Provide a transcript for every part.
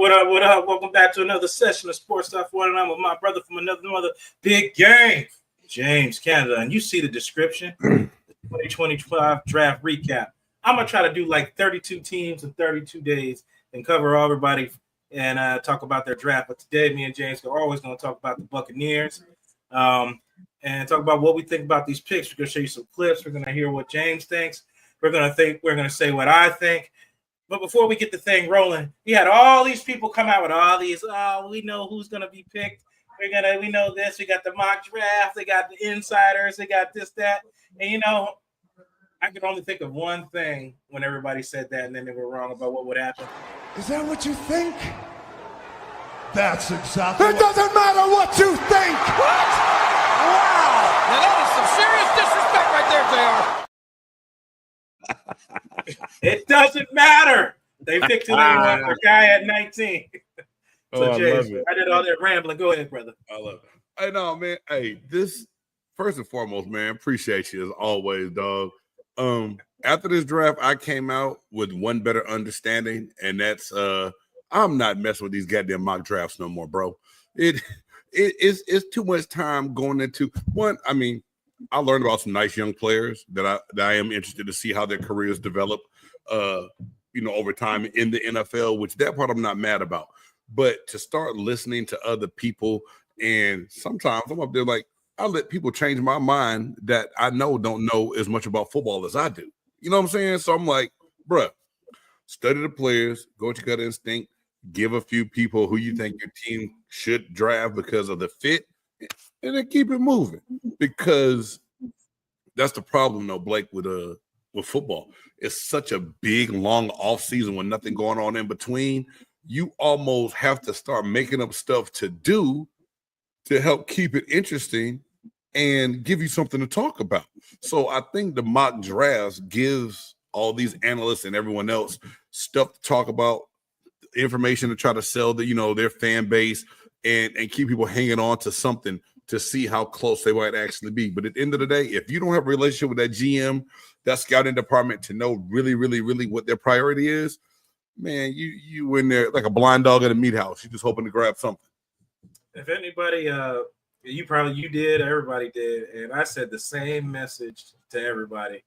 What up? What up? Welcome back to another session of Sports Talk49 with my brother from another big game, James Cannida. And you see the description, the 2025 draft recap. I'm going to try to do like 32 teams in 32 days and cover everybody and talk about their draft. But today, me and James are always going to talk about the Buccaneers and talk about what we think about these picks. We're going to show you some clips. We're going to hear what James thinks. We're going to say what I think. But before we get the thing rolling, we had all these people come out with all these, we know who's going to be picked. We know this. We got the mock draft. They got the insiders. They got this, that. And, I could only think of one thing when everybody said that, and then they were wrong about what would happen. Is that what you think? That's exactly It doesn't matter what you think! What? Wow! Now that is some serious disrespect right there, JR. It doesn't matter. They picked who they want. The guy at 19. So, James, I did all that rambling. Go ahead, brother. I love it. Hey, no, man. Hey, this, first and foremost, man, appreciate you as always, dog. After this draft, I came out with one better understanding, and that's I'm not messing with these goddamn mock drafts no more, bro. It's too much time going into one. I mean, I learned about some nice young players that I am interested to see how their careers develop, over time in the NFL, which that part I'm not mad about. But to start listening to other people, and sometimes I'm up there like, I let people change my mind that I don't know as much about football as I do. You know what I'm saying? So I'm like, bruh, study the players, go with your gut instinct, give a few people who you think your team should draft because of the fit, and then keep it moving. Because that's the problem, though, Blake, with football. It's such a big, long off season with nothing going on in between. You almost have to start making up stuff to do to help keep it interesting and give you something to talk about. So I think the mock drafts gives all these analysts and everyone else stuff to talk about, information to try to sell their fan base and keep people hanging on to something to see how close they might actually be. But at the end of the day, if you don't have a relationship with that GM, that scouting department to know really, really, really what their priority is, man, you in there like a blind dog at a meat house. You're just hoping to grab something. If anybody, you did, everybody did, and I said the same message to everybody.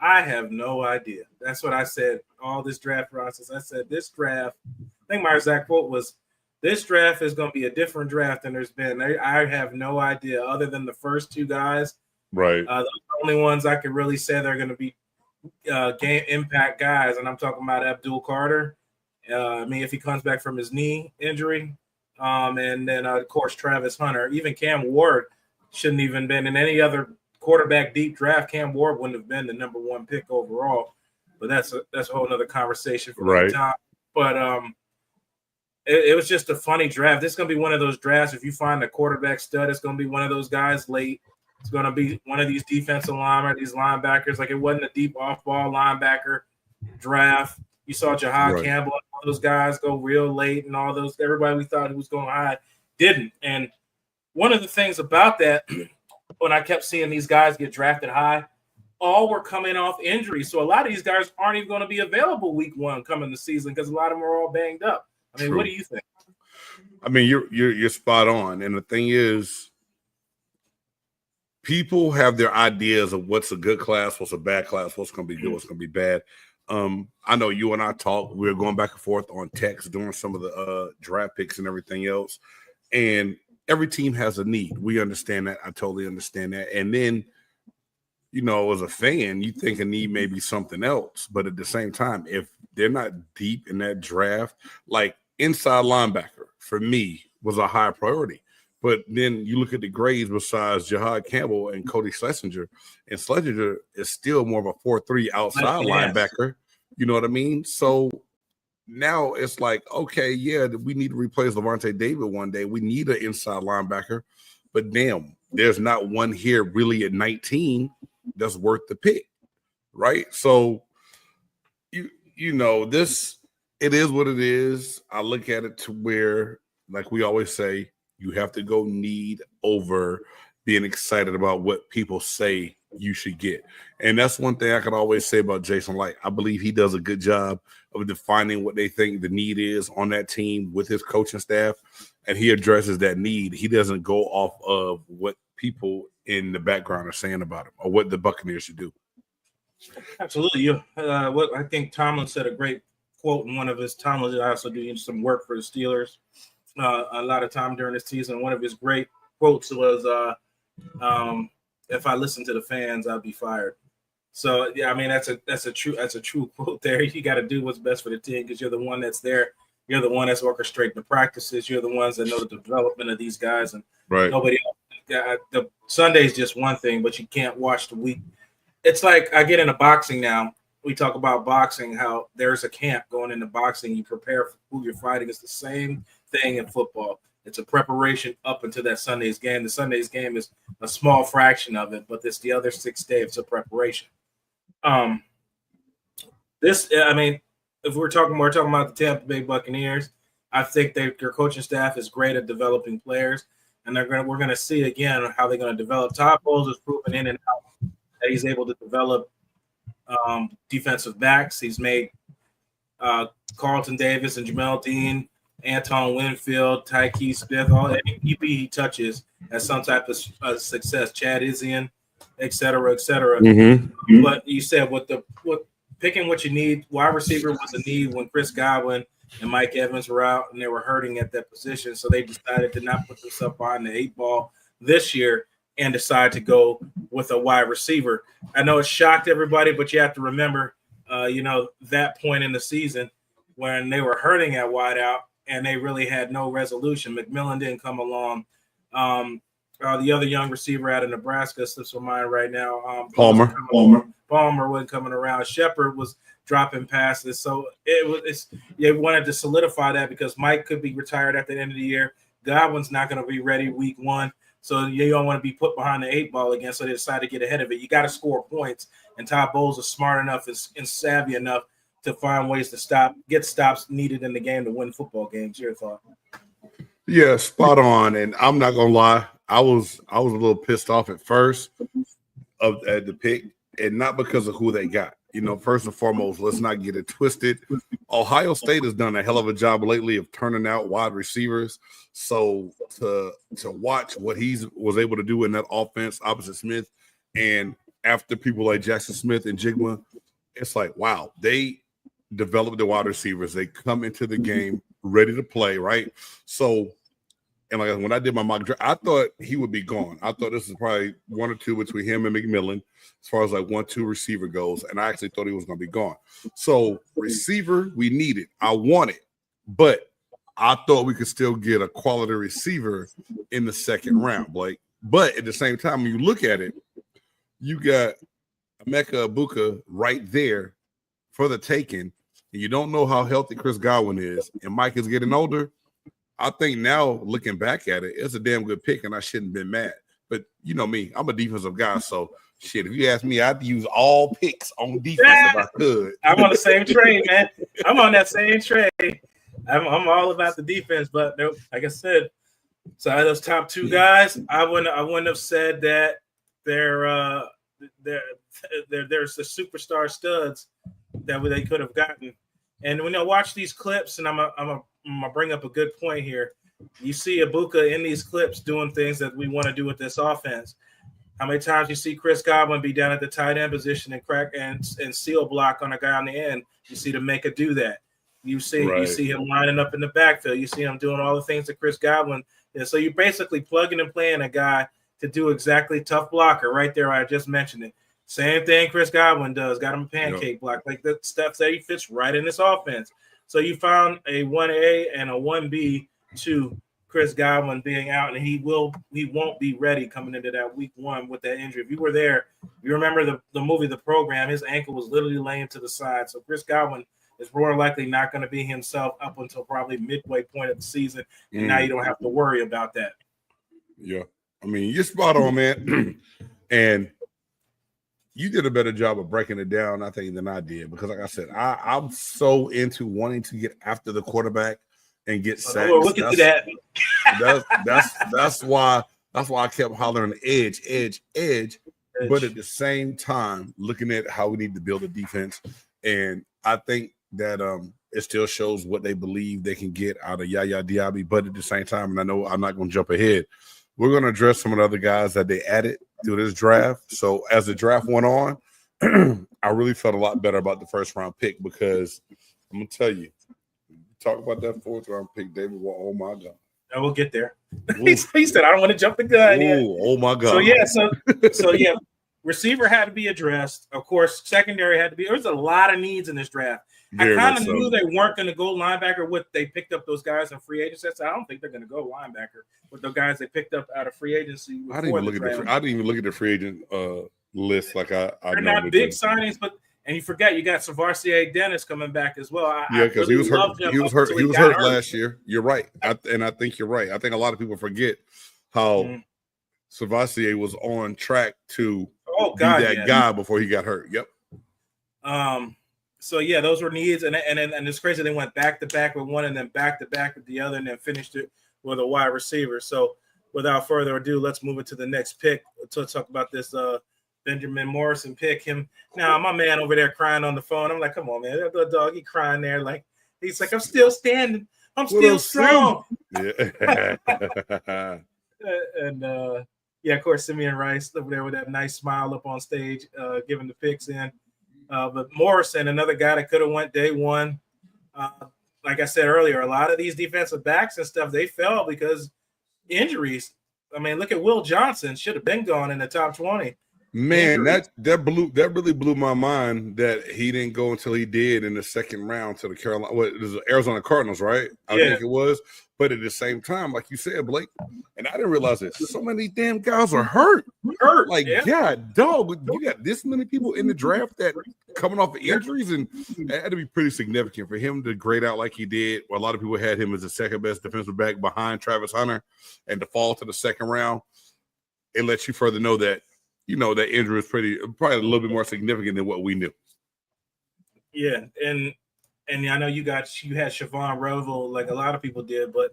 I have no idea. That's what I said all this draft process. I said this draft, I think my exact quote was, this draft is going to be a different draft than there's been. I have no idea other than the first two guys. Right. Those are the only ones I could really say they're going to be game impact guys, and I'm talking about Abdul Carter. If he comes back from his knee injury. And then, of course, Travis Hunter. Even Cam Ward shouldn't even been in any other quarterback deep draft. Cam Ward wouldn't have been the number one pick overall. But that's a whole other conversation for right. time. But it was just a funny draft. This is going to be one of those drafts. If you find a quarterback stud, it's going to be one of those guys late. It's going to be one of these defensive linemen, these linebackers. Like, it wasn't a deep off-ball linebacker draft. You saw Jahad Campbell and all those guys go real late, and all those, everybody we thought who was going high didn't. And one of the things about that, when I kept seeing these guys get drafted high, all were coming off injuries. So a lot of these guys aren't even going to be available week one coming the season because a lot of them are all banged up. I mean, What do you think? I mean, you're spot on. And the thing is, people have their ideas of what's a good class, what's a bad class, what's going to be good, what's going to be bad. I know you and I talked. We were going back and forth on text during some of the draft picks and everything else. And every team has a need. We understand that. I totally understand that. And then, as a fan, you think a need may be something else. But at the same time, if they're not deep in that draft, like inside linebacker, for me, was a high priority. But then you look at the grades besides Jahad Campbell and Cody Schlesinger, and Schlesinger is still more of a 4-3 outside linebacker. You know what I mean? So now it's like, okay, yeah, we need to replace Levante David one day. We need an inside linebacker. But damn, there's not one here really at 19 that's worth the pick, right? So, this, it is what it is. I look at it to where, like we always say, you have to go need over being excited about what people say you should get. And that's one thing I could always say about Jason Light. I believe he does a good job of defining what they think the need is on that team with his coaching staff, and he addresses that need. He doesn't go off of what people in the background are saying about him or what the Buccaneers should do. Absolutely. What I think Tomlin said a great quote in one of his. Tomlin also doing some work for the Steelers a lot of time during the season. One of his great quotes was, "If I listen to the fans, I'll be fired." So yeah, I mean that's a true quote there. You got to do what's best for the team because you're the one that's there. You're the one that's orchestrating the practices. You're the ones that know the development of these guys, and nobody else. The Sunday's just one thing, but you can't watch the week. It's like I get into boxing now. We talk about boxing, how there's a camp going into boxing. You prepare for who you're fighting. It's the same thing in football. It's a preparation up until that Sunday's game. The Sunday's game is a small fraction of it, but it's the other 6 days. It's a preparation. If we're talking about the Tampa Bay Buccaneers, I think their coaching staff is great at developing players, and we're going to see again how they're going to develop. Todd Bowles has proven in and out that he's able to develop defensive backs. He's made Carlton Davis and Jamel Dean, Anton Winfield, Tyke Smith, all any EP he touches has some type of success. Chad Izzian, et cetera, et cetera. Mm-hmm. But you said with picking what you need, wide receiver was a need when Chris Godwin and Mike Evans were out and they were hurting at that position. So they decided to not put themselves behind the 8 ball this year and decide to go with a wide receiver. I know it shocked everybody, but you have to remember, that point in the season when they were hurting at wide out and they really had no resolution. McMillan didn't come along. The other young receiver out of Nebraska slips my mind right now. Palmer wasn't coming around. Shepard was dropping passes. So they wanted to solidify that because Mike could be retired at the end of the year. Godwin's not going to be ready week 1. So you don't want to be put behind the 8 ball again. So they decided to get ahead of it. You got to score points. And Todd Bowles is smart enough and savvy enough to find ways to get stops needed in the game to win football games. Your thought? Yeah, spot on. And I'm not gonna lie, I was a little pissed off at first at the pick, and not because of who they got. First and foremost, let's not get it twisted. Ohio State has done a hell of a job lately of turning out wide receivers. So to watch what he was able to do in that offense opposite Smith, and after people like Jackson Smith and Jigma, it's like, wow, they develop the wide receivers. They come into the game ready to play, right? So, and like when I did my mock draft, I thought he would be gone. I thought this is probably 1 or 2 between him and McMillan as far as like 1-2 receiver goes, and I actually thought he was going to be gone. So receiver, we need it. I want it, but I thought we could still get a quality receiver in the second round, Blake. But at the same time, when you look at it, you got Emeka Egbuka right there for the taking, and you don't know how healthy Chris Godwin is, and Mike is getting older. I think now, looking back at it, it's a damn good pick, and I shouldn't have been mad. But you know me, I'm a defensive guy, so shit, if you ask me, I'd use all picks on defense if I could. I'm on the same train, man. I'm on that same train. I'm all about the defense, but like I said, so out of those top 2 guys, I wouldn't have said that there's the superstar studs that they could have gotten. And when I watch these clips, and I'm gonna bring up a good point here. You see Egbuka in these clips doing things that we want to do with this offense. How many times you see Chris Godwin be down at the tight end position and crack and seal block on a guy on the end? You see Emeka do that. You see him lining up in the backfield. You see him doing all the things that Chris Godwin is. So you're basically plugging and playing a guy to do exactly tough blocker right there. I just mentioned it. Same thing Chris Godwin does. Got him a pancake block. Like that stuff that he fits right in this offense. So you found a 1A and a 1B to Chris Godwin being out, and he won't be ready coming into that week 1 with that injury. If you were there, you remember the movie The Program, his ankle was literally laying to the side. So Chris Godwin is more likely not going to be himself up until probably midway point of the season, and now you don't have to worry about that. Yeah. I mean, you're spot on, man. And you did a better job of breaking it down, I think, than I did. Because like I said, I'm so into wanting to get after the quarterback and get sacks. Look at that. That's why That's why I kept hollering edge. But at the same time, looking at how we need to build a defense, and I think that it still shows what they believe they can get out of Yaya Diaby. But at the same time, and I know I'm not going to jump ahead, we're going to address some of the other guys that they added through this draft. So as the draft went on, I really felt a lot better about the first round pick because I'm going to tell you, talk about that fourth round pick, David. Well, oh my God. And we'll get there. He said, I don't want to jump the gun yet. Oh my God. So yeah, receiver had to be addressed. Of course, secondary had to be. There was a lot of needs in this draft. I kind of knew they weren't going to go linebacker with they picked up those guys in free agency. I don't think they're going to go linebacker with the guys they picked up out of free agency. I didn't even look at the free agent list like I They're not big signings, but and you forget you got Savarier Dennis coming back as well. Because he was hurt. He was hurt last year. You're right, and I think you're right. I think a lot of people forget how Savarier was on track to be that guy before he got hurt. Yep. So yeah, those were needs, and it's crazy they went back to back with one, and then back to back with the other, and then finished it with a wide receiver. So without further ado, let's move it to the next pick to talk about this Benjamin Morrison pick. Him now, my man over there crying on the phone. I'm like, come on, man, that dog, he crying there like he's like, I'm still standing, I'm still strong. Yeah. Yeah, of course, Simeon Rice over there with that nice smile up on stage, giving the picks in. But Morrison, another guy that could have went day one. Like I said earlier, a lot of these defensive backs and stuff, they fell because injuries. I mean, look at Will Johnson. Should have been gone in the top 20. Man, that really blew my mind that he didn't go until he did in the second round to the Arizona Cardinals, right? I think it was. But at the same time, like you said, Blake, and I didn't realize that so many damn guys are hurt. Like, God, dog, you got this many people in the draft that coming off of injuries, and it had to be pretty significant for him to grade out like he did. Well, a lot of people had him as the second best defensive back behind Travis Hunter, and to fall to the second round, it lets you further know that, you know, that injury is probably a little bit more significant than what we knew. Yeah, and I know you had Siobhan Revel, like a lot of people did, but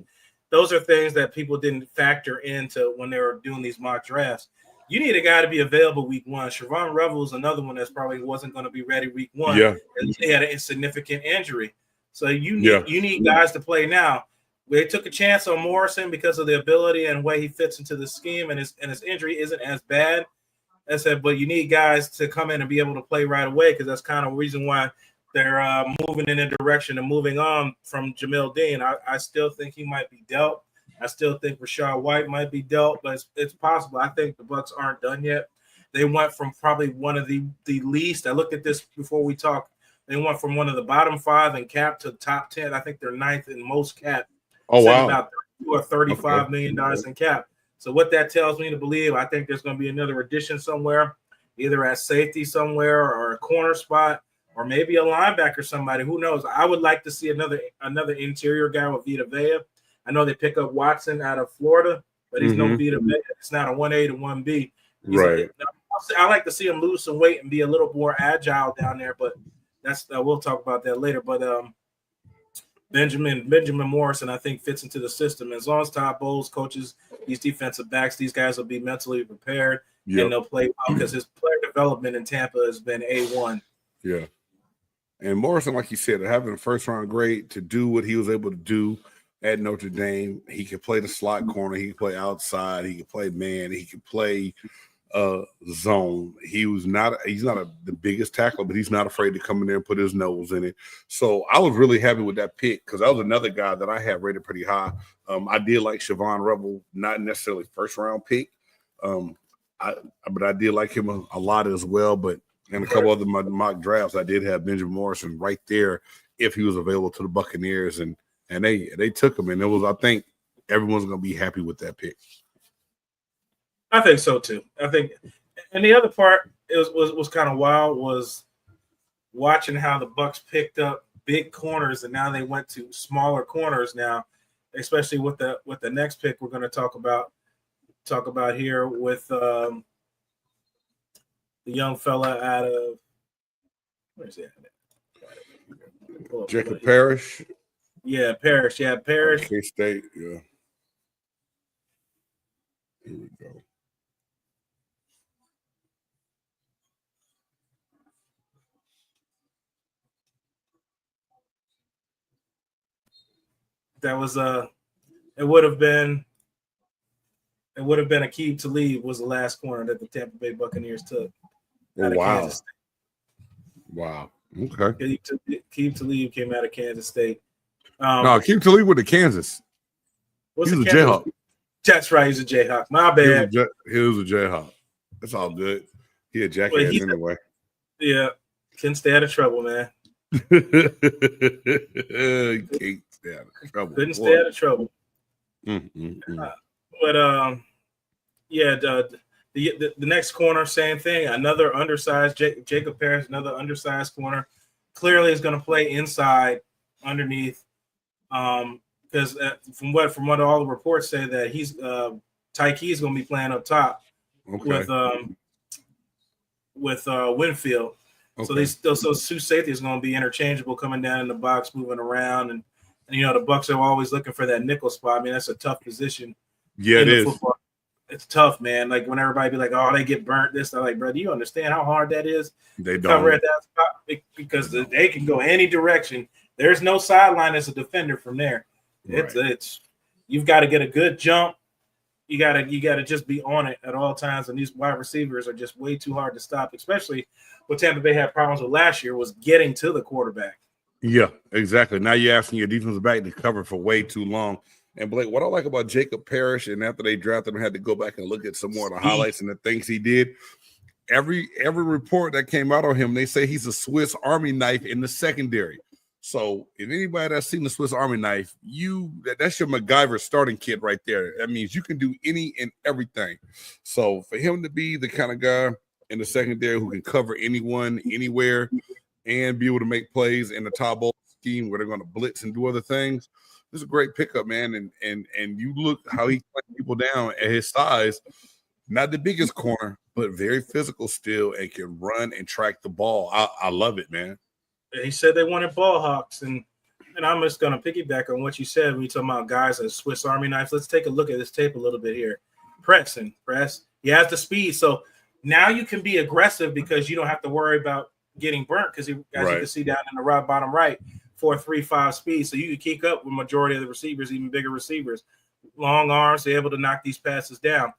those are things that people didn't factor into when they were doing these mock drafts. You need a guy to be available week one. Siobhan Revel is another one that's probably wasn't going to be ready week one. Yeah, he had an insignificant injury, so you need guys to play now. They took a chance on Morrison because of the ability and way he fits into the scheme, and his injury isn't as bad. I said, but you need guys to come in and be able to play right away because that's kind of the reason why they're moving in a direction and moving on from Jamil Dean. I still think he might be dealt. I still think Rashad White might be dealt, but it's possible. I think the Bucs aren't done yet. They went from probably one of the least. I looked at this before we talked. They went from one of the bottom 5 in cap to top 10. I think they're 9th in most cap. Oh, wow. About $35 million in cap. So what that tells me to believe, I think there's going to be another addition somewhere, either at safety somewhere or a corner spot, or maybe a linebacker, somebody. Who knows? I would like to see another interior guy with Vita Vea. I know they pick up Watson out of Florida, but he's no Vita Vea. It's not a 1A to 1B. Right. I like to see him lose some weight and be a little more agile down there, but that's we'll talk about that later. But Benjamin Morrison, I think, fits into the system. As long as Todd Bowles coaches these defensive backs, these guys will be mentally prepared and they'll play well because his player development in Tampa has been A1. Yeah. And Morrison, like you said, having a first-round grade to do what he was able to do at Notre Dame, he could play the slot corner, he could play outside, he could play man, he could play zone. He's not the biggest tackler, but he's not afraid to come in there and put his nose in it. So I was really happy with that pick because that was another guy that I had rated pretty high. I did like Siobhan Revel, not necessarily first-round pick, but I did like him a lot as well. But in a couple other mock drafts, I did have Benjamin Morrison right there if he was available to the Buccaneers, and they took him, and I think everyone's going to be happy with that pick. I think so too. I think, and the other part was kind of wild was watching how the Bucs picked up big corners, and now they went to smaller corners now, especially with the next pick we're going to talk about here with the young fella out of where's he at? Jacob Parrish. Yeah, Parrish. Yeah, Parrish. K-State. Yeah. Here we go. That was it would have been Aqib Talib was the last corner that the Tampa Bay Buccaneers took out of Kansas State. Wow. Okay. Aqib Talib came out of Kansas State. No, Aqib Talib with the Kansas. He's a Jayhawk. That's right. He's a Jayhawk. My bad. He was a Jayhawk. That's all good. He a jackass anyway. Yeah. Couldn't stay out of trouble, man. Can't stay out of trouble. Couldn't stay out of trouble. But yeah, the next corner, same thing. Another undersized Jacob Parrish, another undersized corner. Clearly is going to play inside, underneath. Because from what all the reports say that he's Tyke is going to be playing up top with Winfield. Okay. So those two safeties are going to be interchangeable, coming down in the box, moving around, and you know the Bucs are always looking for that nickel spot. I mean, that's a tough position. Yeah, it is. Football. It's tough, man. Like when everybody be like, "Oh, they get burnt." This, I'm like, bro, do you understand how hard that is? They don't cover at that spot because they can go any direction. There's no sideline as a defender from there. It's you've got to get a good jump. You gotta just be on it at all times, and these wide receivers are just way too hard to stop, especially what Tampa Bay had problems with last year was getting to the quarterback. Yeah, exactly. Now you're asking your defensive back to cover for way too long. And Blake, what I like about Jacob Parrish, and after they drafted him, had to go back and look at some more of the highlights and the things he did. Every report that came out on him, they say he's a Swiss Army knife in the secondary. So if anybody that's seen the Swiss Army knife, that's your MacGyver starting kit right there. That means you can do any and everything. So for him to be the kind of guy in the secondary who can cover anyone, anywhere, and be able to make plays in the top ball scheme where they're going to blitz and do other things, this is a great pickup, man. And you look how he playing people down at his size, not the biggest corner, but very physical still, and can run and track the ball. I love it, man. He said they wanted ball hawks, and I'm just going to piggyback on what you said when you talking about guys as Swiss Army knives. Let's take a look at this tape a little bit here. Press. He has the speed, so now you can be aggressive because you don't have to worry about getting burnt because, as you can see down in the bottom right, 4.35 speed, so you can keep up with majority of the receivers, even bigger receivers. Long arms, they're able to knock these passes down.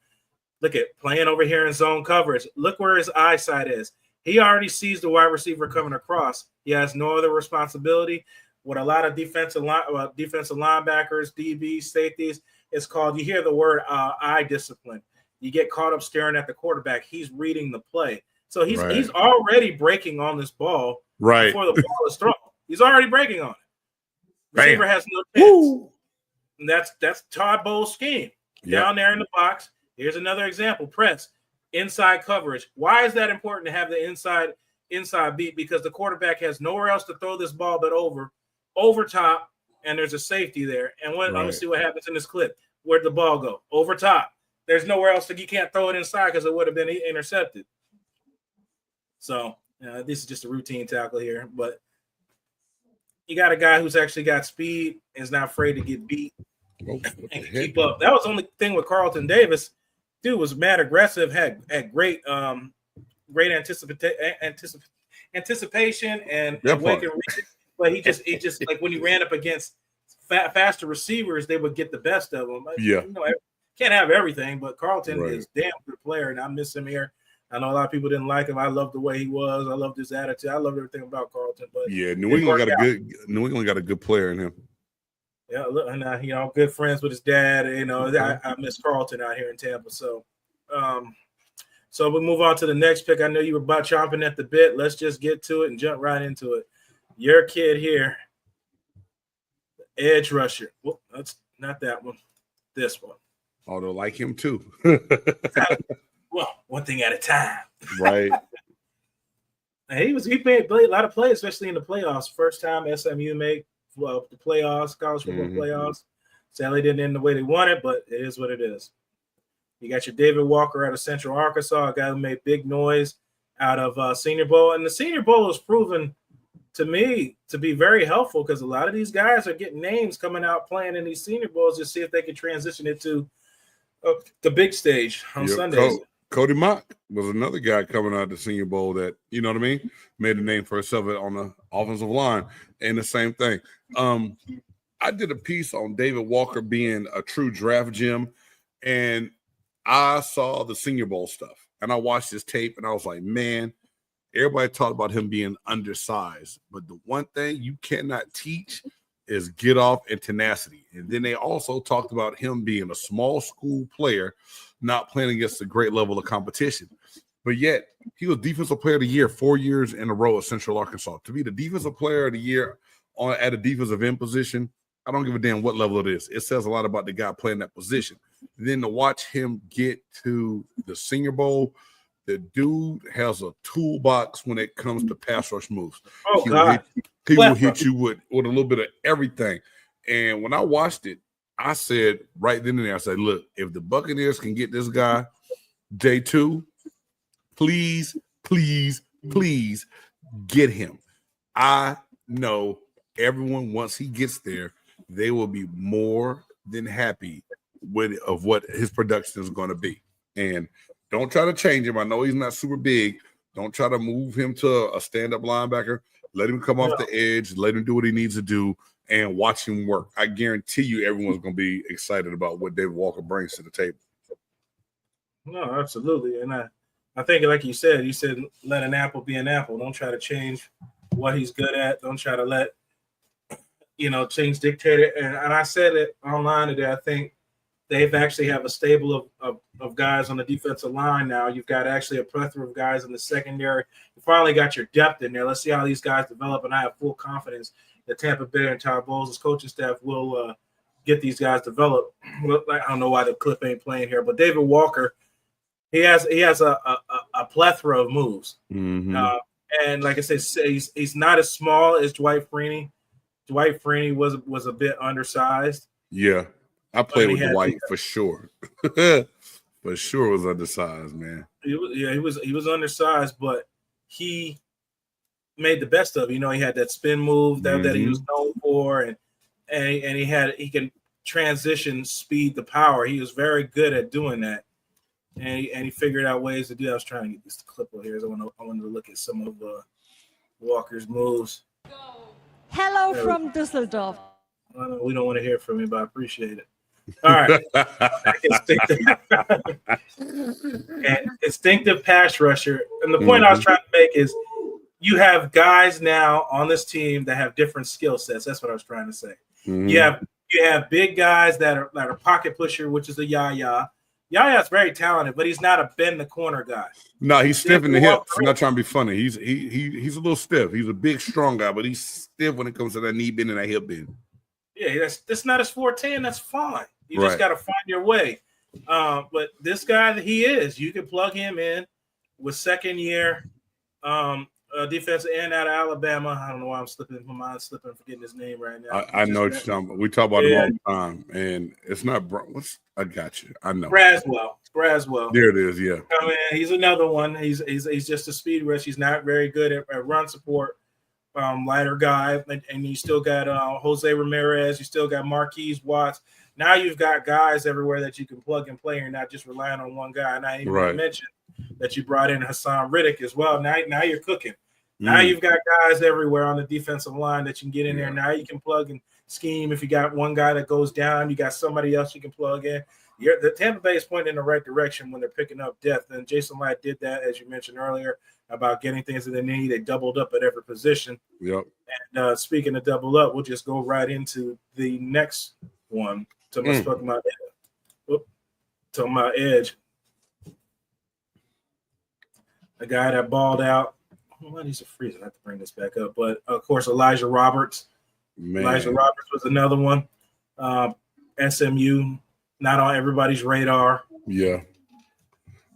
Look at playing over here in zone coverage. Look where his eyesight is. He already sees the wide receiver coming across. He has no other responsibility. What a lot of defensive linebackers, DBs, safeties, it's called, you hear the word eye discipline. You get caught up staring at the quarterback. He's reading the play. So he's already breaking on this ball before the ball is thrown. He's already breaking on it. Receiver has no chance. Woo! And that's Todd Bowles' scheme. Down there in the box. Here's another example. Press. Inside coverage. Why is that important to have the inside beat? Because the quarterback has nowhere else to throw this ball but over top, and there's a safety there. And let me see what happens in this clip. Where'd the ball go? Over top. There's nowhere else that you can't throw it inside because it would have been intercepted. So this is just a routine tackle here, but you got a guy who's actually got speed and is not afraid to get beat and keep up. That was the only thing with Carlton Davis. Dude was mad aggressive, had great anticipation and wake and reach. But he just like when he ran up against faster receivers, they would get the best of him. Can't have everything, but Carlton is a damn good player, and I miss him here. I know a lot of people didn't like him. I love the way he was. I loved his attitude. I loved everything about Carlton. But New England got a good player in him. Yeah, and good friends with his dad. I miss Carlton out here in Tampa. So, so we move on to the next pick. I know you were about chomping at the bit. Let's just get to it and jump right into it. Your kid here, edge rusher. Well, that's not that one. This one. Although like him too. Well, one thing at a time. Right. He made a lot of plays, especially in the playoffs. First time SMU made the playoffs, college football playoffs. Sadly, didn't end the way they wanted, but it is what it is. You got your David Walker out of Central Arkansas, a guy who made big noise out of Senior Bowl. And the Senior Bowl has proven to me to be very helpful because a lot of these guys are getting names coming out playing in these Senior Bowls to see if they can transition it to the big stage on Sundays. Cody Mock was another guy coming out of the Senior Bowl that, you know what I mean, made a name for himself on the offensive line. And the same thing. I did a piece on David Walker being a true draft gem, and I saw the Senior Bowl stuff, and I watched his tape, and I was like, man, everybody talked about him being undersized, but the one thing you cannot teach is get off and tenacity. And then they also talked about him being a small school player, not playing against a great level of competition. But yet, he was Defensive Player of the Year 4 years in a row at Central Arkansas. To be the Defensive Player of the Year at a defensive end position, I don't give a damn what level it is. It says a lot about the guy playing that position. Then to watch him get to the Senior Bowl, the dude has a toolbox when it comes to pass rush moves. Oh, God. He will hit you with a little bit of everything. And when I watched it, I said right then and there, I said, look, if the Buccaneers can get this guy day 2, please, please, please get him. I know everyone, once he gets there, they will be more than happy of what his production is going to be. And don't try to change him. I know he's not super big. Don't try to move him to a stand-up linebacker. Let him come off the edge. Let him do what he needs to do and watch him work. I guarantee you everyone's going to be excited about what David Walker brings to the table. No, absolutely. And I think, like you said let an apple be an apple. Don't try to change what he's good at. Don't try to let, change dictate it. And I said it online today. I think they've actually have a stable of guys on the defensive line now. You've got actually a plethora of guys in the secondary. You finally got your depth in there. Let's see how these guys develop, and I have full confidence that Tampa Bay and Todd Bowles' coaching staff will get these guys developed. I don't know why the clip ain't playing here, but David Walker, he has a plethora of moves. Mm-hmm. And like I said, he's not as small as Dwight Freeney. Dwight Freeney was a bit undersized. Yeah. I played with Dwight for sure. For sure was undersized, man. He was undersized, but he made the best of it. He had that spin move that he was known for, and he can transition speed to power. He was very good at doing that, and he figured out ways to do that. I was trying to get this clip over here. I wanted to look at some of Walker's moves. Hello from Dusseldorf. We don't want to hear from you, but I appreciate it. All right. Instinctive pass rusher. And the point I was trying to make is you have guys now on this team that have different skill sets. That's what I was trying to say. Mm-hmm. You have big guys that are pocket pusher, which is a Yaya. Yaya's very talented, but he's not a bend the corner guy. No, he's stiff in the hips. I'm not trying to be funny. He's a little stiff. He's a big, strong guy, but he's stiff when it comes to that knee bend and that hip bend. Yeah, that's not his forte, and that's fine. You just got to find your way. But this guy that he is, you can plug him in with second year defensive end out of Alabama. I don't know why I'm forgetting his name right now. I know what you're talking about. We talk about him all the time, and it's not I got you. I know. Braswell. There it is, yeah. He's another one. He's just a speed rush. He's not very good at run support. Lighter guy, and you still got Jose Ramirez. You still got Marquise Watts. Now you've got guys everywhere that you can plug and play. You're not just relying on one guy. And I even mentioned that you brought in Hassan Riddick as well. Now you're cooking. Now you've got guys everywhere on the defensive line that you can get in there. Now you can plug and scheme. If you got one guy that goes down, you got somebody else you can plug in. The Tampa Bay is pointing in the right direction when they're picking up depth. And Jason Light did that, as you mentioned earlier, about getting things that they need. They doubled up at every position. Yep. And speaking of double up, we'll just go right into the next one. Talking about edge. A guy that balled out. Well, he's a freezer. I have to bring this back up. But, of course, Elijah Roberts. Man. Elijah Roberts was another one. SMU, not on everybody's radar. Yeah.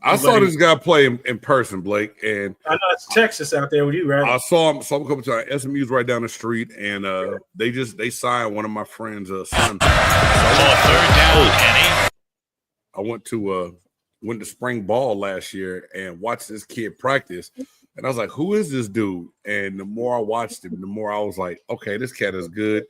I saw this guy play in person, Blake, and I know it's Texas out there with you, right? I saw him a couple times. SMU's right down the street, and they signed one of my friends' son. Third down, Kenny. I went to spring ball last year and watched this kid practice, and I was like, "Who is this dude?" And the more I watched him, the more I was like, "Okay, this cat is good."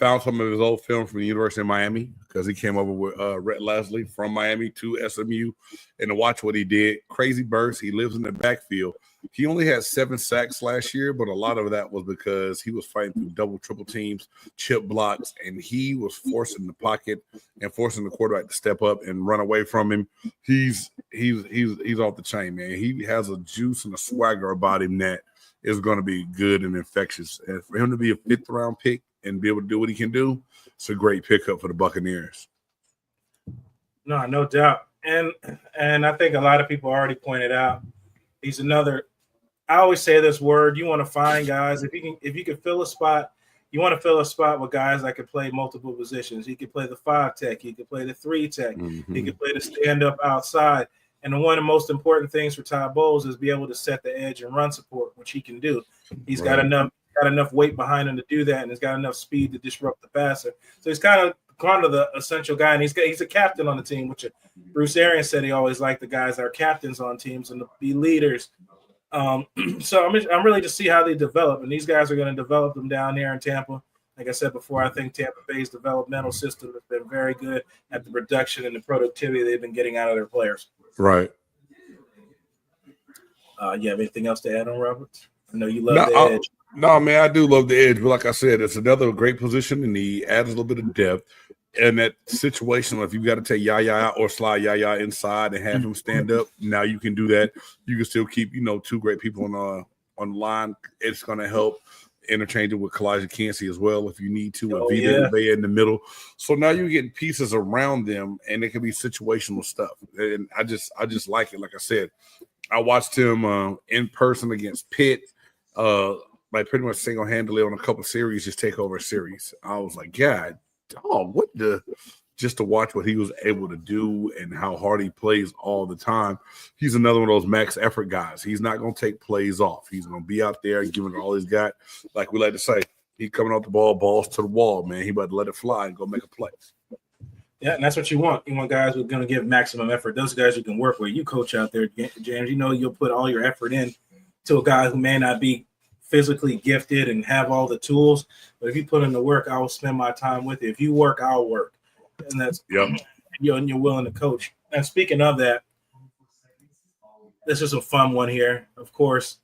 Found some of his old film from the University of Miami because he came over with Rhett Leslie from Miami to SMU, and to watch what he did. Crazy burst. He lives in the backfield. He only had 7 sacks last year, but a lot of that was because he was fighting through double, triple teams, chip blocks, and he was forcing the pocket and forcing the quarterback to step up and run away from him. He's off the chain, man. He has a juice and a swagger about him that is going to be good and infectious. And for him to be a 5th-round pick and be able to do what he can do, it's a great pickup for the Buccaneers. No doubt. And I think a lot of people already pointed out he's another. I always say this word: you want to find guys. If you can fill a spot, you want to fill a spot with guys that can play multiple positions. He could play the 5 tech. He could play the 3 tech. Mm-hmm. He could play the stand up outside. And one of the most important things for Todd Bowles is be able to set the edge and run support, which he can do. He's got enough weight behind him to do that, and he's got enough speed to disrupt the passer. So he's kind of the essential guy, and he's a captain on the team, which Bruce Arians said he always liked the guys that are captains on teams and to be leaders. So I'm really to see how they develop, and these guys are going to develop them down there in Tampa. Like I said before, I think Tampa Bay's developmental system has been very good at the production and the productivity they've been getting out of their players. Right. You have anything else to add on, Robert? I know you love the edge. No, man, I do love the edge, but like I said, it's another great position, and he adds a little bit of depth. And that situation, if you got to take Yaya out or slide Yaya inside and have him stand up, now you can do that. You can still keep, 2 great people on the line. It's going to help interchange it with Kalijah Kancey as well if you need to. In the middle. So now you're getting pieces around them, and it can be situational stuff. And I just like it. Like I said, I watched him in person against Pitt, like pretty much single-handedly on a couple series, just take over a series. I was like, God, dog, just to watch what he was able to do and how hard he plays all the time. He's another one of those max effort guys. He's not going to take plays off. He's going to be out there and giving it all he's got. Like we like to say, he coming off the balls to the wall, man. He about to let it fly and go make a play. Yeah, and that's what you want. You want guys who are going to give maximum effort. Those guys you can work with. You coach out there, James. You'll put all your effort in to a guy who may not be physically gifted and have all the tools. But if you put in the work, I will spend my time with you. If you work, I'll work. And that's and you're willing to coach. And speaking of that, this is a fun one here. Of course,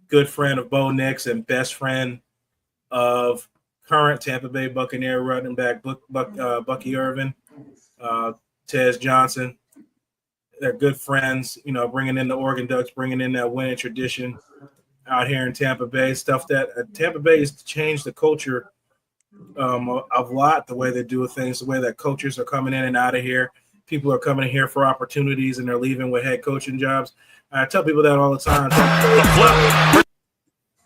good friend of Bo Nix and best friend of current Tampa Bay Buccaneer running back Bucky Irvin, Tez Johnson. They're good friends, bringing in the Oregon Ducks, bringing in that winning tradition out here in Tampa Bay. Stuff that Tampa Bay has changed the culture a lot, the way they do things, the way that coaches are coming in and out of here. People are coming in here for opportunities, and they're leaving with head coaching jobs. I tell people that all the time.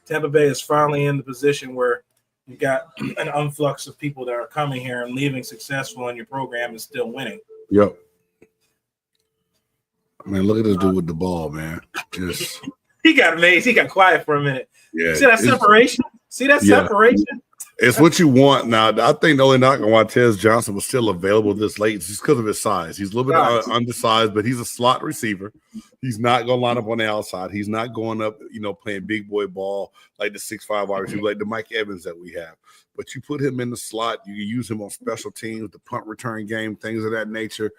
Tampa Bay is finally in the position where you've got an influx of people that are coming here and leaving successful, and your program is still winning. Yep. Man, look at this dude with the ball, man. He got amazed. He got quiet for a minute. Yeah. See that separation? Separation? It's what you want now. I think the only knock on why Tez Johnson was still available this late is just because of his size. He's a little bit undersized, but he's a slot receiver. He's not going to line up on the outside. He's not going up, playing big boy ball like the 6'5" wide receiver, like the Mike Evans that we have. But you put him in the slot. You can use him on special teams, the punt return game, things of that nature.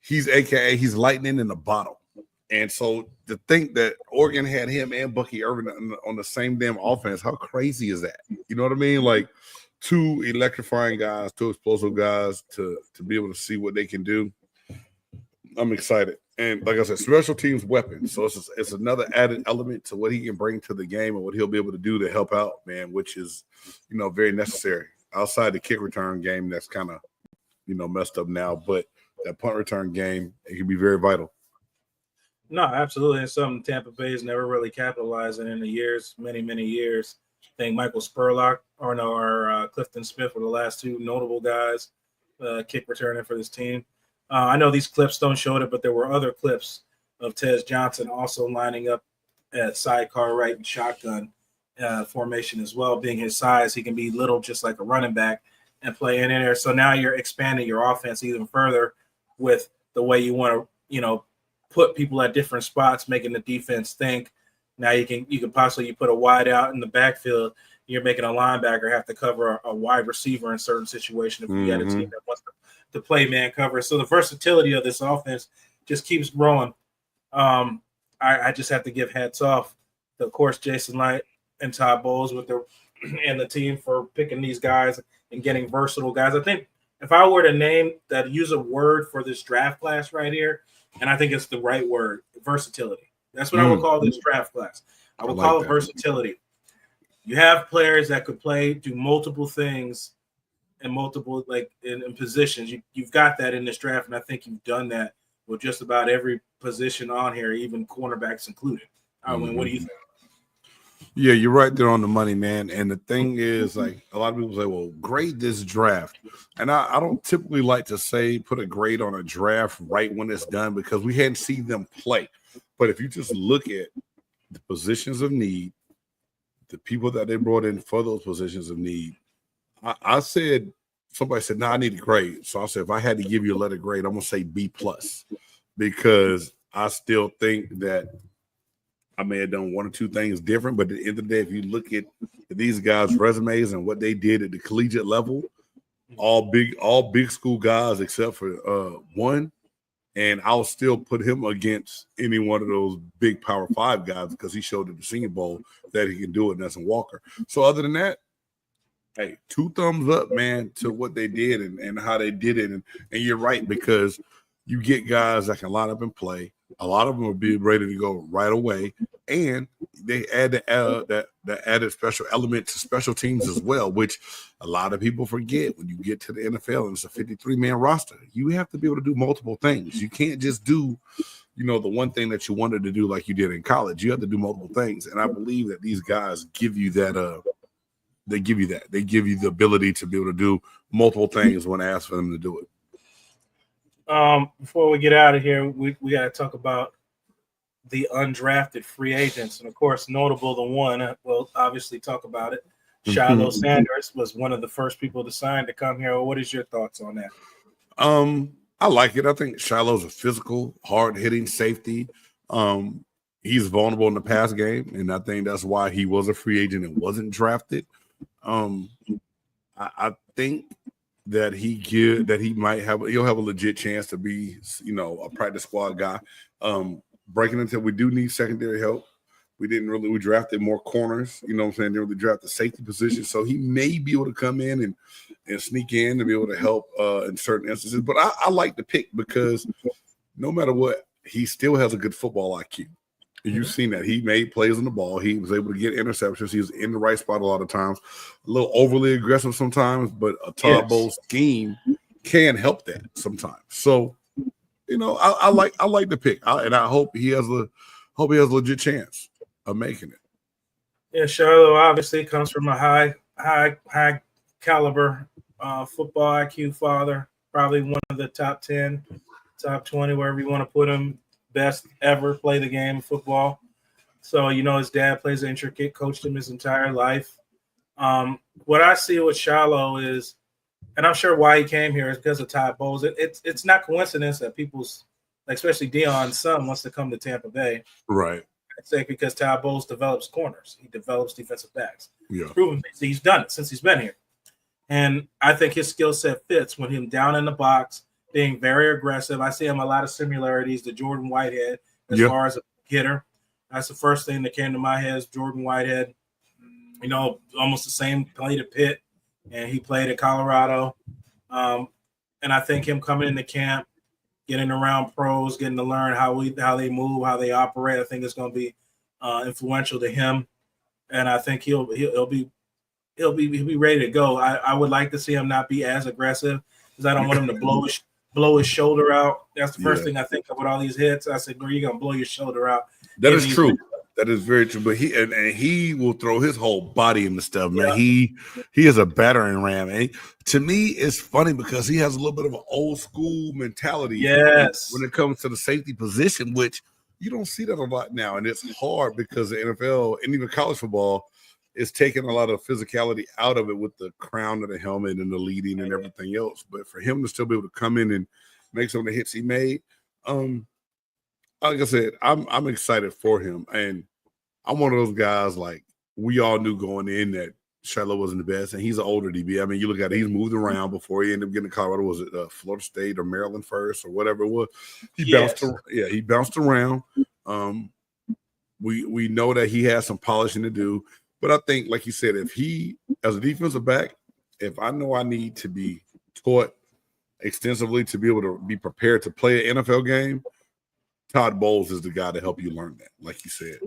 He's he's lightning in a bottle. And so to think that Oregon had him and Bucky Irvin on the same damn offense, how crazy is that? You know what I mean? Like 2 electrifying guys, 2 explosive guys to be able to see what they can do. I'm excited. And like I said, special teams weapon. So it's another added element to what he can bring to the game and what he'll be able to do to help out, man, which is, very necessary. Outside the kick return game, that's kind of, messed up now. But that punt return game, it can be very vital. No, absolutely. It's something Tampa Bay has never really capitalized in the years, many, many years. I think Michael Spurlock or Clifton Smith were the last 2 notable guys kick returning for this team. I know these clips don't show it, but there were other clips of Tez Johnson also lining up at sidecar right and shotgun formation as well. Being his size, he can be little just like a running back and play in there. So now you're expanding your offense even further with the way you want to, put people at different spots, making the defense think. Now you can possibly put a wide out in the backfield you're making a linebacker have to cover a wide receiver in certain situations if you had a team that wants to play man cover. So the versatility of this offense just keeps growing. I just have to give hats off to, of course, Jason Light and Todd Bowles and the team for picking these guys and getting versatile guys. I think if I were to use a word for this draft class right here, and I think it's the right word, versatility. That's what I would call this draft class. I would call it versatility. You have players that could do multiple things in multiple in positions. You've got that in this draft, and I think you've done that with just about every position on here, even cornerbacks included. I mean, what do you think? Yeah, you're right there on the money, man. And the thing is, like, a lot of people say, well, grade this draft. And I don't typically like to say put a grade on a draft right when it's done because we hadn't seen them play. But if you just look at the positions of need, the people that they brought in for those positions of need, somebody said, no, I need a grade. So I said, if I had to give you a letter grade, I'm going to say B+, because I still think that I may have done one or two things different, but at the end of the day, if you look at these guys' resumes and what they did at the collegiate level, all big school guys except for one, and I'll still put him against any one of those big Power 5 guys because he showed at the Senior Bowl that he can do it, and that's in Walker. So other than that, hey, 2 thumbs up, man, to what they did and how they did it. And you're right, because you get guys that can line up and play. A lot of them will be ready to go right away. And they add that added special element to special teams as well, which a lot of people forget when you get to the NFL and it's a 53-man roster. You have to be able to do multiple things. You can't just do, the one thing that you wanted to do like you did in college. You have to do multiple things. And I believe that these guys give you that they give you that. They give you the ability to be able to do multiple things when asked for them to do it. Before we get out of here, we got to talk about the undrafted free agents. And, of course, notable the one, we'll obviously talk about it. Shilo Sanders was one of the first people to sign to come here. What is your thoughts on that? I like it. I think Shiloh's a physical, hard-hitting safety. He's vulnerable in the pass game, and I think that's why he was a free agent and wasn't drafted. I think that he'll have a legit chance to be, a practice squad guy. Breaking into, we do need secondary help. We drafted more corners, Didn't really draft the safety position. So he may be able to come in and sneak in to be able to help in certain instances. But I like the pick because no matter what, he still has a good football IQ. You've seen that. He made plays on the ball. He was able to get interceptions. He was in the right spot a lot of times. A little overly aggressive sometimes, but a Todd Bowles scheme can help that sometimes. So, I like the pick, and I hope he has a legit chance of making it. Yeah, Shilo obviously comes from a high caliber football IQ father. Probably one of the top 10, top 20, wherever you want to put him. Best ever play the game of football. So, his dad plays intricate, coached him his entire life. What I see with Shilo is, and I'm sure why he came here is because of Todd Bowles. It's not coincidence that especially Deion's son, wants to come to Tampa Bay. Right. I'd say because Todd Bowles develops corners. He develops defensive backs. Yeah. Proven he's done it since he's been here. And I think his skill set fits with him down in the box, being very aggressive. I see him a lot of similarities to Jordan Whitehead as far as a hitter. That's the first thing that came to my head is Jordan Whitehead. Almost the same, played at Pitt, and he played at Colorado. And I think him coming into camp, getting around pros, getting to learn how they move, how they operate, I think it's going to be influential to him. And I think he'll be ready to go. I would like to see him not be as aggressive because I don't want him to blow his shoulder out. That's the first thing I think of with all these hits. I said, "You're gonna blow your shoulder out." That is true. That is very true. But he will throw his whole body in the stuff, man. Yeah. He is a battering ram. And to me, it's funny because he has a little bit of an old school mentality. Yes. When it comes to the safety position, which you don't see that a lot now, and it's hard because the NFL and even college football is taking a lot of physicality out of it with the crown of the helmet and the leading and everything else. But for him to still be able to come in and make some of the hits he made, like I said, I'm excited for him. And I'm one of those guys, like, we all knew going in that Shilo wasn't the best, and he's an older DB. I mean, you look at it, he's moved around before he ended up getting to Colorado. Was it Florida State or Maryland first or whatever it was? He bounced around. We know that he has some polishing to do, but I think, like you said, if he, as a defensive back, if I know I need to be taught extensively to be able to be prepared to play an NFL game, Todd Bowles is the guy to help you learn that, like you said.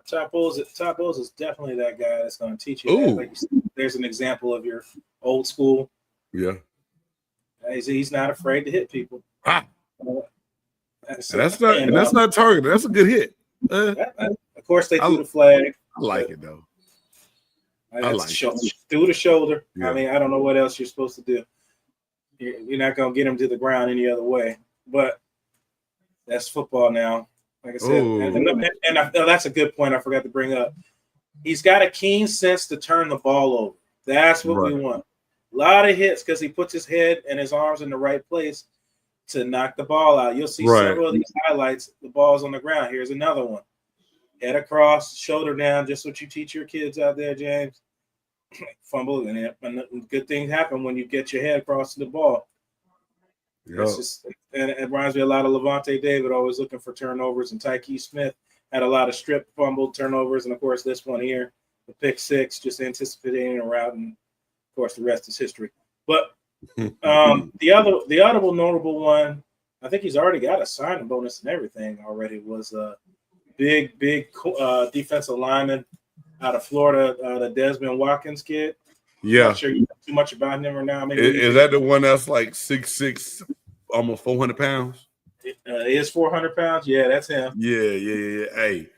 Todd Bowles is definitely that guy that's going to teach you that. Like you said, there's an example of your old school. Yeah. He's not afraid to hit people. That's not targeted. That's a good hit. Of course, they threw the flag. I like it, though. Through the shoulder. Yeah. I mean, I don't know what else you're supposed to do. You're not going to get him to the ground any other way. But that's football now. Like I said, and that's a good point I forgot to bring up. He's got a keen sense to turn the ball over. That's what we want. A lot of hits because he puts his head and his arms in the right place to knock the ball out. You'll see several of these highlights. The ball's on the ground. Here's another one. Head across, shoulder down, just what you teach your kids out there, James. Fumble, and good things happen when you get your head across the ball. Yep. And it reminds me a lot of Levante David, always looking for turnovers, and Tyke Smith had a lot of strip fumble turnovers, and of course this one here, the pick six, just anticipating a route, and of course the rest is history. But the other notable one, I think he's already got a signing bonus and everything already, was a big defensive lineman out of Florida, the Desmond Watkins kid. Yeah. Not sure you know too much about him or now. Maybe is that the one that's like 6'6", almost 400 pounds? Is 400 pounds? Yeah, that's him. Yeah. Hey,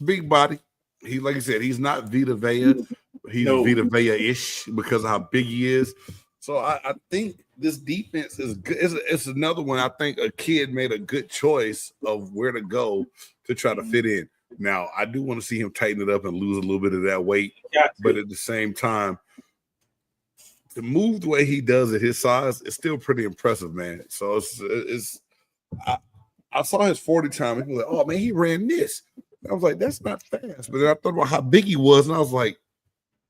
big body. He, like I said, he's not Vita Vea. He's Vita Vea-ish because of how big he is. So I think this defense is good. It's another one. I think a kid made a good choice of where to go to try to fit in. Now, I do want to see him tighten it up and lose a little bit of that weight. But at the same time, to move the way he does at his size is still pretty impressive, man. So I saw his 40 time. People were like, oh, man, he ran this. I was like, that's not fast. But then I thought about how big he was, and I was like,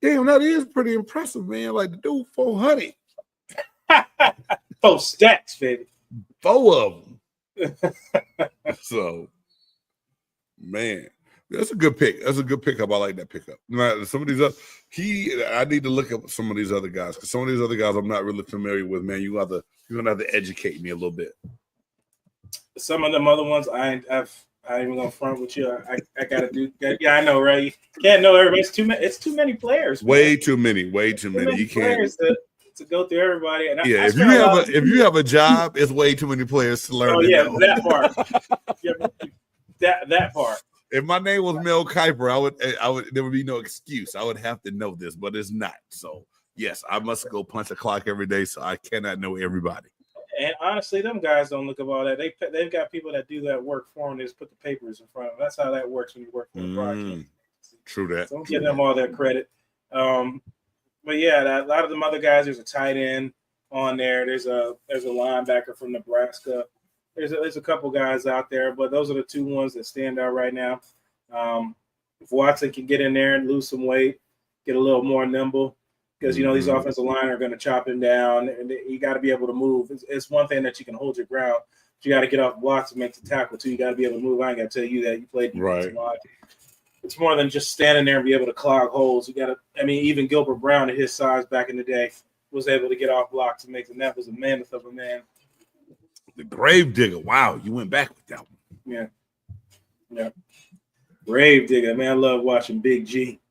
damn, that is pretty impressive, man. Like, the dude, 400. 4 stacks, baby. 4 of them. So, man, that's a good pick. That's a good pickup. I like that pickup. Now, some of these I need to look up some of these other guys, because some of these other guys I'm not really familiar with, man. You're gonna have to educate me a little bit. Some of them other ones I ain't even gonna front with you. I gotta do. Yeah, I know, right? You can't know everybody. It's too many players. Man. Way too many. You can't to go through everybody. And if you have a job, it's way too many players to learn. Oh yeah, that part. that part. If my name was Mel Kiper, I would there would be no excuse. I would have to know this, but it's not. So yes, I must go punch a clock every day, so I cannot know everybody. And honestly, them guys don't look at all that. They've got people that do that work for them. They just put the papers in front of them. That's how that works when you work for the broadcast. True that. So don't give them all their credit. But yeah, a lot of them other guys. There's a tight end on there. There's a linebacker from Nebraska. There's a couple guys out there, but those are the two ones that stand out right now. If Watson can get in there and lose some weight, get a little more nimble, because these offensive line are going to chop him down, and you got to be able to move. It's one thing that you can hold your ground, but you got to get off blocks and make the tackle too. You got to be able to move. I ain't got to tell you that. You played defensive line. It's more than just standing there and be able to clog holes. You got to. I mean, even Gilbert Brown at his size back in the day was able to get off blocks and make the net. Was a mammoth of a man. The grave digger. Wow, you went back with that one. Yeah. Grave digger, man. I love watching Big G.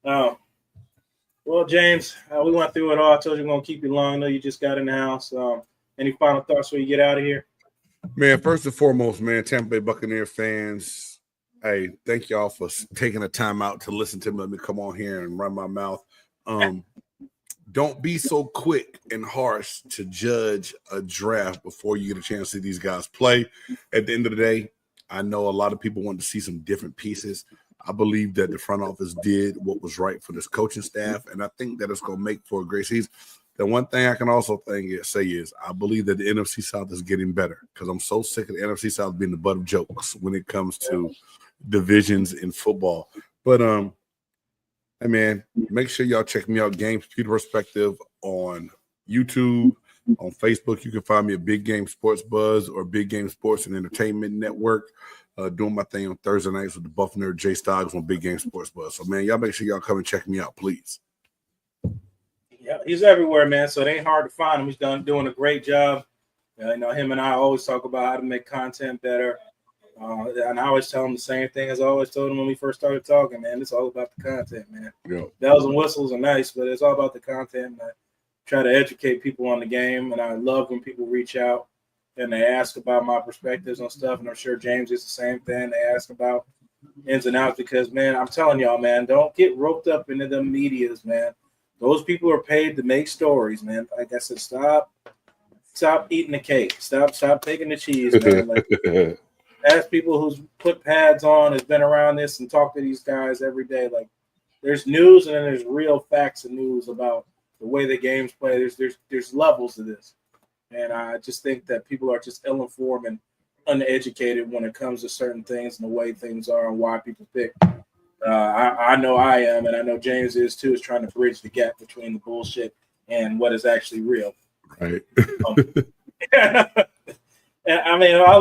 Well, James, we went through it all. I told you we're going to keep you long. I know you just got in the house. Any final thoughts before you get out of here? Man, first and foremost, man, Tampa Bay Buccaneer fans, hey, thank y'all for taking the time out to listen to me. Let me come on here and run my mouth. Don't be so quick and harsh to judge a draft before you get a chance to see these guys play. At the end of the day, I know a lot of people want to see some different pieces. I believe that the front office did what was right for this coaching staff, and I think that it's going to make for a great season. The one thing I can also say is I believe that the NFC South is getting better, because I'm so sick of the NFC South being the butt of jokes when it comes to divisions in football. But Hey, man, make sure y'all check me out, Games Pewter Perspective, on YouTube, on Facebook. You can find me at Big Game Sports Buzz or Big Game Sports and Entertainment Network. Doing my thing on Thursday nights with the Buff Nerd Jay Stoggs on Big Game Sports Buzz. So, man, y'all make sure y'all come and check me out, please. Yeah, he's everywhere, man. So it ain't hard to find him. He's doing a great job. Him and I always talk about how to make content better. And I always tell him the same thing as I always told him when we first started talking, man. It's all about the content, man. Yeah. Bells and whistles are nice, but it's all about the content. I try to educate people on the game, and I love when people reach out and they ask about my perspectives on stuff. And I'm sure James is the same thing. They ask about ins and outs because, man, I'm telling y'all, man, don't get roped up into the medias, man. Those people are paid to make stories, man. Like I said, stop eating the cake. Stop taking the cheese, man. Like, ask people who's put pads on, has been around this, and talk to these guys every day. Like, there's news and then there's real facts and news about the way the game's play. There's levels to this. And I just think that people are just ill-informed and uneducated when it comes to certain things and the way things are and why people pick. I know I am, and I know James is too, is trying to bridge the gap between the bullshit and what is actually real. Right. And I mean, I'll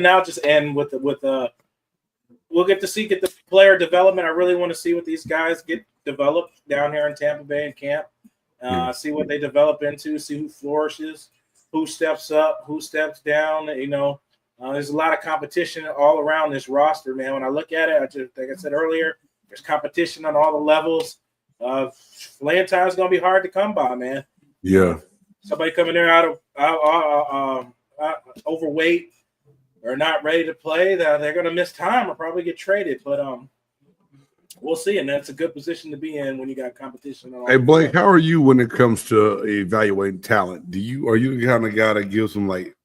now just end with we'll get the player development. I really want to see what these guys get developed down here in Tampa Bay in camp. See what they develop into, see who flourishes, who steps up, who steps down. There's a lot of competition all around this roster, man. When I look at it, like I said earlier, there's competition on all the levels. Playing time is going to be hard to come by, man. Yeah. Somebody coming there out of overweight or not ready to play, they're going to miss time or probably get traded. But we'll see, and that's a good position to be in when you got competition. Hey, Blake, how are you when it comes to evaluating talent? Are you the kind of guy that gives them like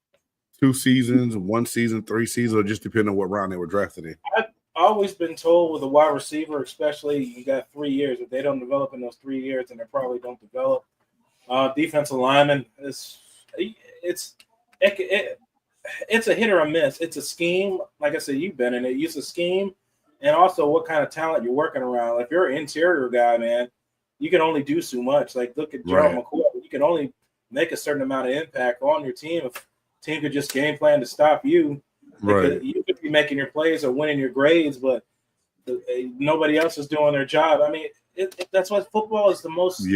2 seasons, 1 season, 3 seasons, or just depending on what round they were drafted in? I've always been told with a wide receiver, especially, you got 3 years. If they don't develop in those 3 years, then they probably don't develop. Defensive lineman, it's a hit or a miss. It's a scheme. Like I said, you've been in it. It's a scheme, and also what kind of talent you're working around. If you're an interior guy, man, you can only do so much. Like, look at Gerald McCoy. You can only make a certain amount of impact on your team. If the team could just game plan to stop you, you could be making your plays or winning your grades, but nobody else is doing their job. I mean, that's why football is the most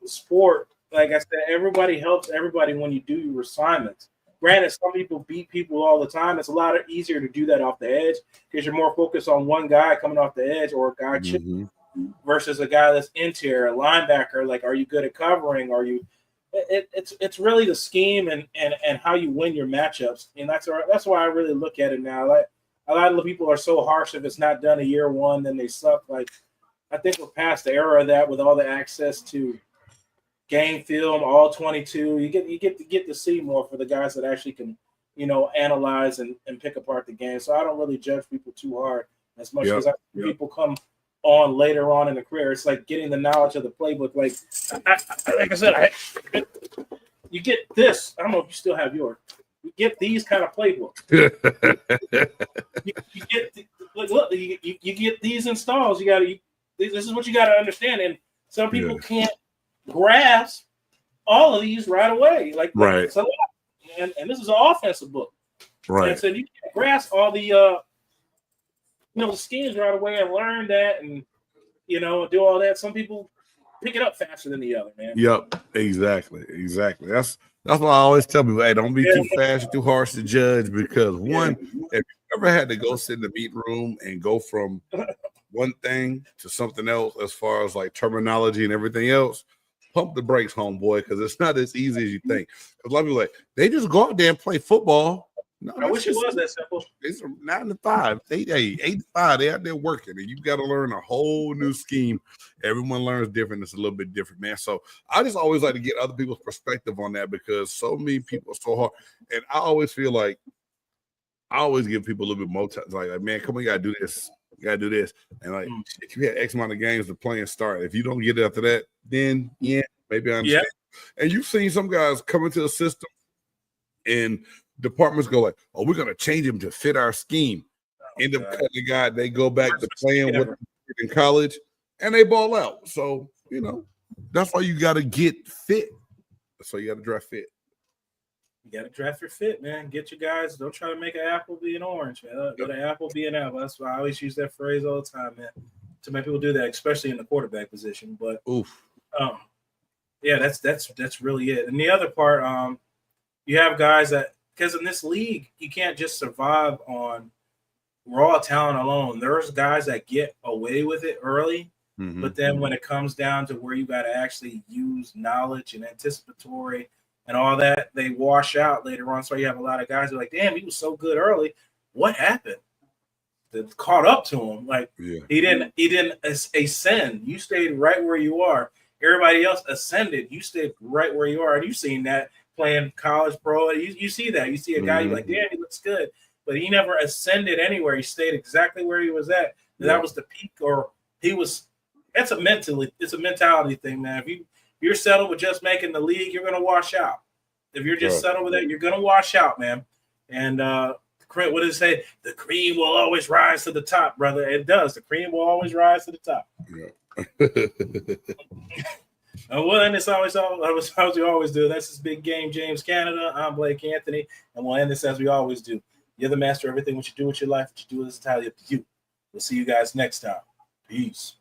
sport. Like I said, everybody helps everybody when you do your assignments. Granted, some people beat people all the time. It's a lot easier to do that off the edge because you're more focused on one guy coming off the edge or a guy chipping versus a guy that's interior, a linebacker. Like, are you good at covering? Are you? It's really the scheme and how you win your matchups, and that's why I really look at it now. Like, a lot of people are so harsh if it's not done a year one, then they suck. Like, I think we're past the era of that with all the access to game film, all 22. You get to see more for the guys that actually can, analyze and pick apart the game. So I don't really judge people too hard as much as people come on later on in the career. It's like getting the knowledge of the playbook. Like I said, you get this. I don't know if you still have yours. You get these kind of playbooks. you get these installs. This is what you got to understand. And some people can't grasp all of these right away. It's a lot. And this is an offensive book. Right. And so you can't grasp all the the schemes right away and learn that and do all that. Some people pick it up faster than the other, man. Yep, exactly. That's why I always tell people, hey, don't be too fast or too harsh to judge, because one, if you ever had to go sit in the meeting room and go from one thing to something else as far as like terminology and everything else, pump the brakes, homeboy, because it's not as easy as you think. Because a lot of people they just go out there and play football. No, I wish it was that simple. It's 9 to 5, 8 to 5. They out there working, and you got to learn a whole new scheme. Everyone learns different. It's a little bit different, man. So I just always like to get other people's perspective on that, because so many people are so hard. And I always feel like I always give people a little bit more time. Like, man, come on, you got to do this. You got to do this. And like, if you had X amount of games to play and start, if you don't get it after that, then maybe I understand. Yeah. And you've seen some guys come into the system and departments go like, oh, we're going to change him to fit our scheme. End up cutting the guy. They go back to playing with in college, and they ball out. So, that's why you got to get fit. That's why you got to draft fit. You got to draft your fit, man. Get your guys. Don't try to make an apple be an orange, man. Let an apple be an apple. That's why I always use that phrase all the time, man. Too many people do that, especially in the quarterback position. But yeah, that's really it. And the other part, you have guys that, because in this league, you can't just survive on raw talent alone. There's guys that get away with it early, but then when it comes down to where you got to actually use knowledge and anticipatory and all that, they wash out later on. So you have a lot of guys who are like, damn, he was so good early. What happened? That caught up to him. Like he didn't ascend. You stayed right where you are. Everybody else ascended. You stayed right where you are. And you've seen that playing college, pro. You see that. You see a guy, you're like, damn, he looks good. But he never ascended anywhere. He stayed exactly where he was at. That was the peak, or he was. It's a mentality thing, man. If you're settled with just making the league, you're gonna wash out. If you're just settled with it, you're gonna wash out, man. And what does it say? The cream will always rise to the top, brother. It does. The cream will always rise to the top. Well, and it's always how we always do. That's this big game, James Cannida. I'm Blake Anthony, and we'll end this as we always do. You're the master of everything. What you do with your life, what you do is entirely up to you. We'll see you guys next time. Peace.